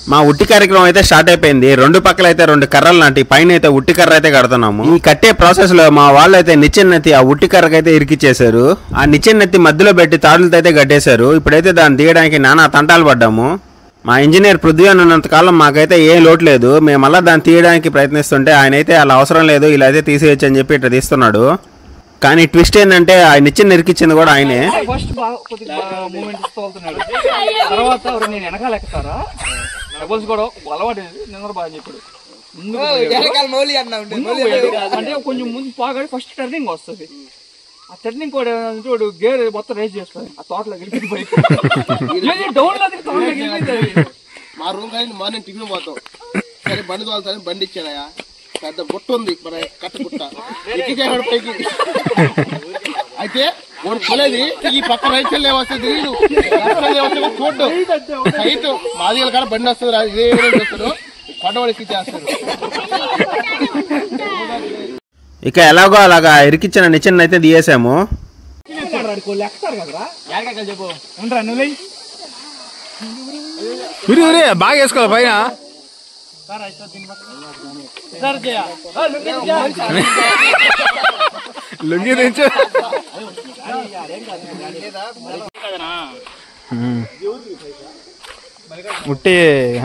మా ఉట్టి కార్యక్రమం అయితే స్టార్ట్ అయిపోయింది. రెండు పక్కల అయితే రెండు కర్రలు నాటి పైన అయితే ఉట్టి కర్ర అయితే కడుతున్నాము. ఈ కట్టే ప్రాసెస్ లో మా వాళ్ళు అయితే నిచ్చెనెత్తి ఆ ఉట్టి కర్రకైతే ఇరికిచ్చేశారు. ఆ నిచ్చెనెత్తి మధ్యలో పెట్టి తాడులతో అయితే గట్టేశారు. ఇప్పుడైతే దాన్ని తీయడానికి నానా తంటాలు పడ్డాము. మా ఇంజనీర్ పృథ్వీ అన్నంత కాలం మాకైతే ఏం లోటు లేదు. మేము మళ్ళీ దాన్ని తీయడానికి ప్రయత్నిస్తుంటే ఆయన అయితే అలా అవసరం లేదు, ఇలా అయితే తీసేయచ్చు అని చెప్పి ఇట్లా తీస్తున్నాడు. కానీ ట్విస్ట్ ఏంటంటే ఆయన నిచ్చెన ఇరికిచ్చింది కూడా ఆయనే. అంటే కొంచెం ముందు పాగాడి ఫస్ట్ టర్నింగ్ వస్తుంది. ఆ టర్నింగ్ కూడా గేర్ మొత్తం రేస్ చేస్తుంది. ఆ తోటలో గెలిపి బైక్ డౌన్ లో మా రూమ్ కానీ మార్నింగ్ టిఫిన్ పోతాం. సరే బండి తోలుతాను, బండి ఇచ్చానయా పెద్ద గుట్ట ఉంది మన కట్ట గుట్ట ఎక్కించాడు పైకి. అయితే వాడు కొలేది ఈ పక్క రైట్ సైడ్ వస్తుంది, చూడ్డు హైట్ మాదిగల కాడ బండి వస్తుంది, ఇదే చేస్తాడు కొండవాడు ఎక్కించేస్తాడు. ఇక ఎలాగో అలాగా ఇరికిచ్చిన నిచ్చెన అయితే తీయేసాము. బాగా వేసుకోవాలి పైన. లుంగి దించు. ఉట్టి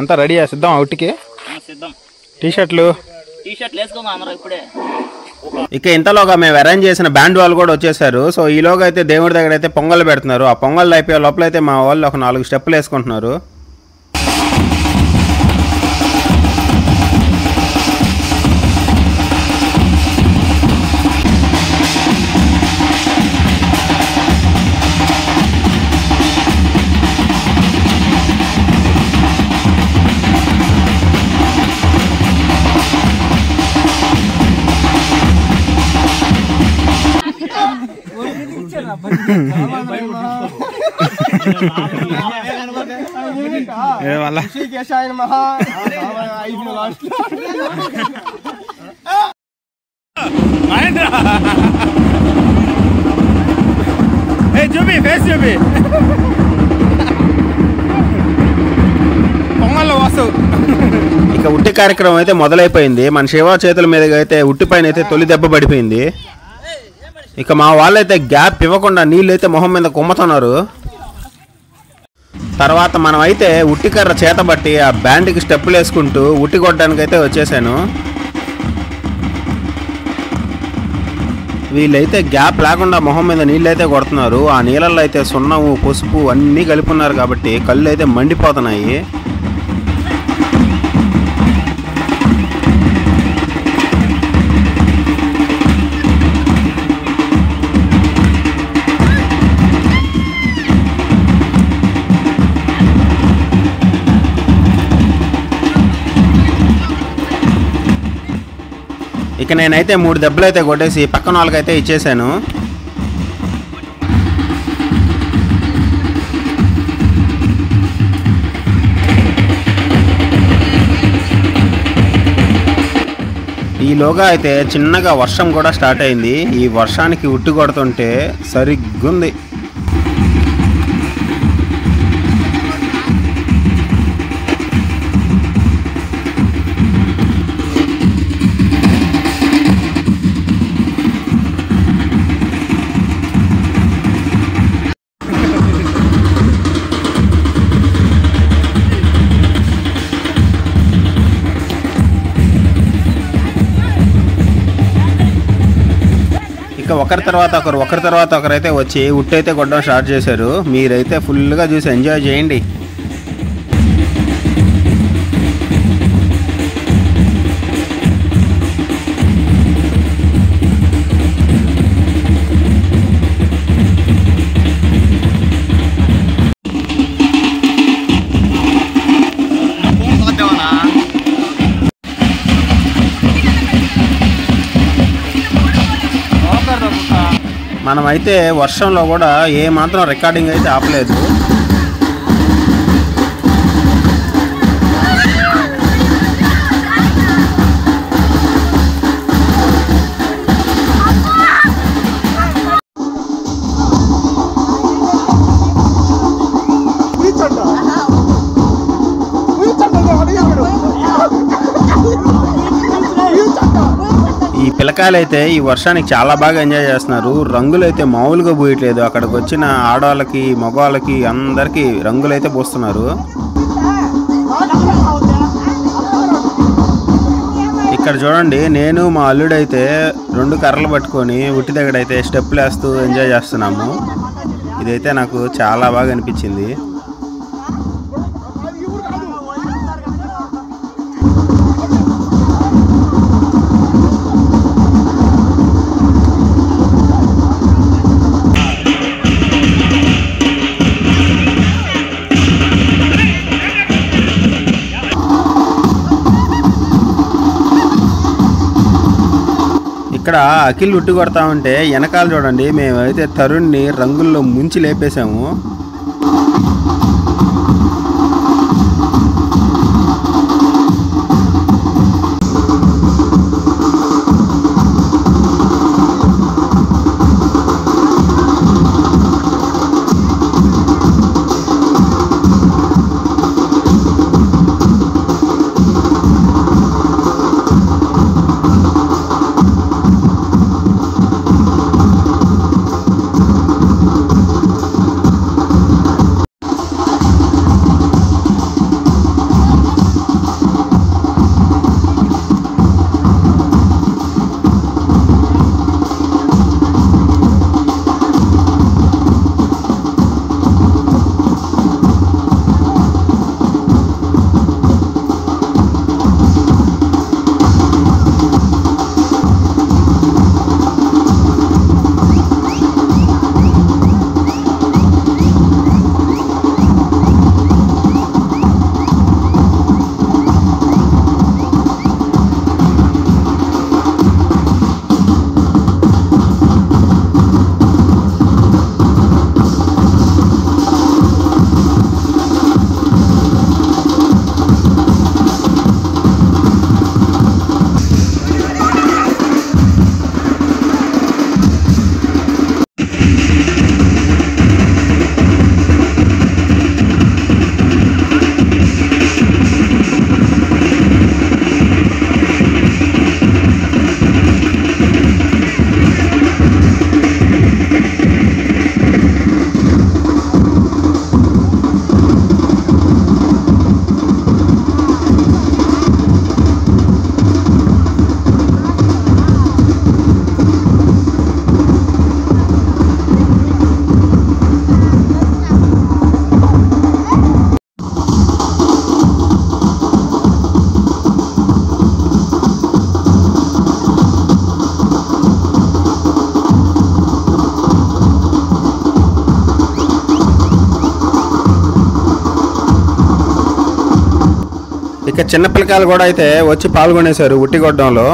అంతా రెడీయా? సిద్ధం ఉట్టికి? టీషర్ట్లు ఇప్పుడే. ఇక ఇంతలోగా మేము అరేంజ్ చేసిన బ్యాండ్ వాళ్ళు కూడా వచ్చేసారు. సో ఈలోగా అయితే దేవుడి దగ్గర అయితే పొంగల్ పెడుతున్నారు. ఆ పొంగల్ అయిపోయే లోపల అయితే మా వాళ్ళు ఒక 4 స్టెప్పులు వేసుకుంటున్నారు. చూపి ఫేస్ చూపి పొంగల్లో వస్తు. ఇక ఉట్టి కార్యక్రమం అయితే మొదలైపోయింది. మన శివ చేతుల మీదగా అయితే ఉట్టి పైన అయితే తొలి దెబ్బ పడిపోయింది. ఇక మా వాళ్ళైతే గ్యాప్ ఇవ్వకుండా నీళ్ళు అయితే మొహం మీద కుమ్ముతున్నారు. తర్వాత మనం అయితే ఉట్టి కర్ర చేతబట్టి ఆ బ్యాండ్కి స్టెప్పులు వేసుకుంటూ ఉట్టి కొట్టడానికి అయితే వచ్చేసాను. వీళ్ళైతే గ్యాప్ లేకుండా మొహం మీద నీళ్ళు అయితే కొడుతున్నారు. ఆ నీళ్ళల్లో అయితే సున్నము పసుపు అన్నీ కలుపున్నారు కాబట్టి కళ్ళు అయితే మండిపోతున్నాయి. ఇక నేనైతే 3 దెబ్బలు అయితే కొట్టేసి పక్కన వాళ్ళకైతే ఇచ్చేసాను. ఈలోగా అయితే చిన్నగా వర్షం కూడా స్టార్ట్ అయింది. ఈ వర్షానికి ఉట్టి కొడుతుంటే సరిగ్గుంది. ఇక ఒకరి తర్వాత ఒకరైతే వచ్చి ఉట్టి అయితే కొట్టడం స్టార్ట్ చేశారు. మీరైతే ఫుల్గా చూసి ఎంజాయ్ చేయండి. మనమైతే వర్షంలో కూడా ఏ మాత్రం రికార్డింగ్ అయితే ఆపలేదు. ఈ పిల్లకాయలు అయితే ఈ వర్షానికి చాలా బాగా ఎంజాయ్ చేస్తున్నారు. రంగులు అయితే మామూలుగా పూయట్లేదు. అక్కడికి వచ్చిన ఆడవాళ్ళకి మగవాళ్ళకి అందరికి రంగులు అయితే పూస్తున్నారు. ఇక్కడ చూడండి, నేను మా అల్లుడైతే 2 కర్రలు పట్టుకొని ఉట్టి దగ్గర అయితే స్టెప్లు వేస్తూ ఎంజాయ్ చేస్తున్నాము. ఇదైతే నాకు చాలా బాగా అనిపించింది. ఇక్కడ అఖిల్ ఉట్టి కొడతా ఉంటే వెనకాల చూడండి, మేమైతే తరుణ్ని రంగుల్లో ముంచి లేపేశాము. ఇక చిన్న పిల్లకాయలు కూడా అయితే వచ్చి పాల్గొనేశారు ఉట్టి కొట్టడంలో.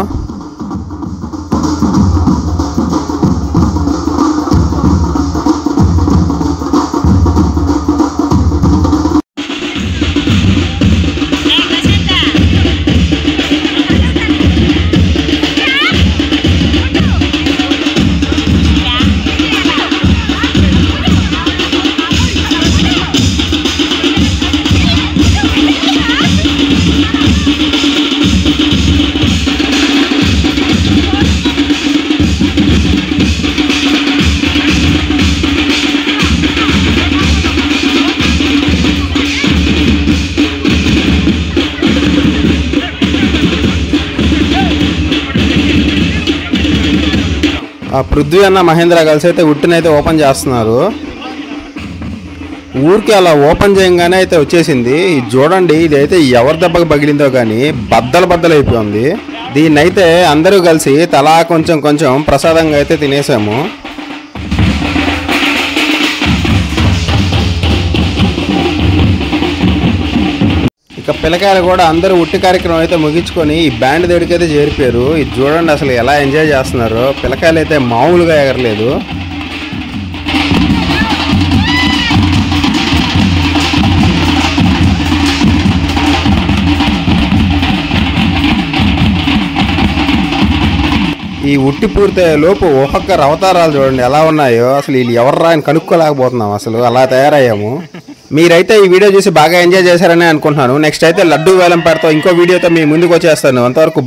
ఆ పృథ్వీ అన్న మహేంద్ర కలిసి అయితే ఉట్టినైతే ఓపెన్ చేస్తున్నారు. ఊరికి అలా ఓపెన్ చేయగానే అయితే వచ్చేసింది. ఇది చూడండి, ఇదైతే ఎవరి దెబ్బకి పగిలిందో కానీ బద్దలు అయిపోయింది. దీన్నైతే అందరూ కలిసి తలా కొంచెం ప్రసాదంగా అయితే తినేసాము. ఇక పిల్లకాయలు కూడా అందరూ ఉట్టి కార్యక్రమం అయితే ముగించుకొని ఈ బ్యాండ్ దగ్గరికి అయితే చేరిపోయారు. ఇది చూడండి అసలు ఎలా ఎంజాయ్ చేస్తున్నారు. పిల్లకాయలు అయితే మామూలుగా ఎగరలేదు. ఈ ఉట్టి పూర్తయ్యే లోపు ఒక్కొక్క అవతారాలు చూడండి ఎలా ఉన్నాయో. అసలు వీళ్ళు ఎవర్రా అని కనుక్కోలేకపోతున్నాం. అసలు అలా తయారయ్యాము. మీరైతే ఈ వీడియో చూసి బాగా ఎంజాయ్ చేశారని అనుకుంటున్నాను. నెక్స్ట్ అయితే లడ్డూ వేలం పెడతాం ఇంకో వీడియోతో మీ ముందుకు వచ్చేస్తాను. అంతవరకు